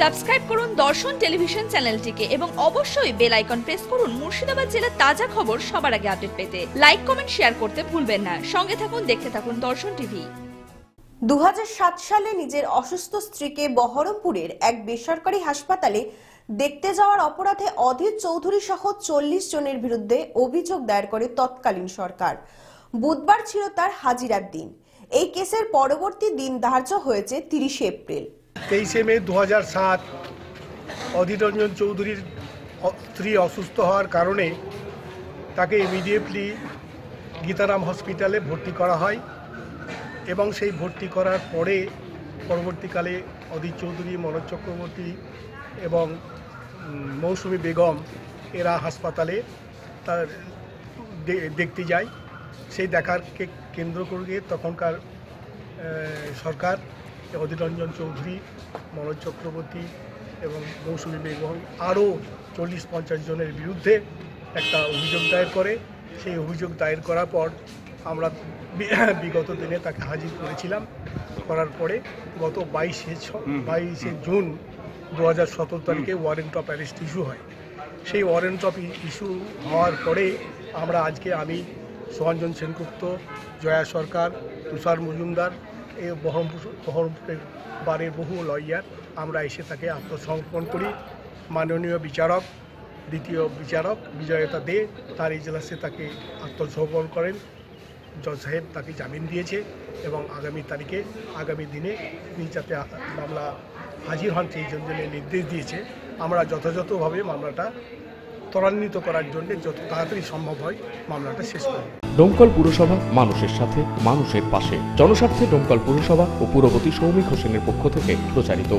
Subscribe করুন দর্শন television চ্যানেলটিকে এবং অবশ্যই বেল আইকন প্রেস করুন মুর্শিদাবাদ জেলার তাজা খবর সবার আগে আপডেট পেতে। লাইক কমেন্ট শেয়ার করতে ভুলবেন না। সঙ্গে থাকুন, দেখতে থাকুন দর্শন টিভি। 2007 সালে নিজের অসুস্থ স্ত্রীকে বহরমপুরের এক বেসরকারি হাসপাতালে দেখতে যাওয়ার অপরাধে অধীর চৌধুরী সহ 40 জনের বিরুদ্ধে অভিযোগ দায়ের করে তৎকালীন সরকার। বুধবার ছিল তার হাজিরার দিন। এই কেসের পরবর্তী দিন ধার্য হয়েছে 30 এপ্রিল। 23 মে 2007 অধীর রঞ্জন চৌধুরীর স্ত্রী অসুস্থ হওয়ার কারণে তাকে ইমিডিয়েটলি গীতারাম হসপিটালে ভর্তি করা হয় এবং সেই ভর্তি করার পরে পরবর্তীকালে অধীর চৌধুরী, মনোজ চক্রবর্তী এবং মৌসুমী বেগম এরা হাসপাতালে তার দেখতে যায়। সেই দেখারকে কেন্দ্র করে তখনকার সরকার অধীর রঞ্জন চৌধুরী, মনোজ চক্রবর্তী এবং মৌসুমী বেগম আরও 40-50 জনের বিরুদ্ধে একটা অভিযোগ দায়ের করে। সেই অভিযোগ দায়ের করার পর আমরা বিগত দিনে তাকে হাজির করেছিলাম। করার পরে গত 22শে জুন 2017 তারিখে ওয়ারেন্ট অফ অ্যারেস্ট ইস্যু হয়। সেই ওয়ারেন্ট অফ ইস্যু হওয়ার পরে আমরা আজকে আমি, সুহাঞ্জন সেনগুপ্ত, জয়া সরকার, তুষার মজুমদার, এই বহরমপুরের বারের বহু লয়ার আমরা এসে তাকে আত্মসমর্পণ করি। মাননীয় বিচারক, দ্বিতীয় বিচারক বিজয়তা দে তার ইজলাসে তাকে আত্মসমর্পণ করেন। জজ সাহেব তাকে জামিন দিয়েছে এবং আগামী দিনে তিনি যাতে মামলা হাজির হন সেই জন্য নির্দেশ দিয়েছে। আমরা যথাযথভাবে মামলাটা ত্বরান্বিত করার জন্য যত তাড়াতাড়ি সম্ভব হয় মামলাটা শেষ করব। ডোমকল পুরসভা, মানুষের সাথে মানুষের পাশে। জনস্বার্থে ডোমকল পুরসভা ও পুরপতি সৌমিক হোসেনের পক্ষ থেকে প্রচারিত।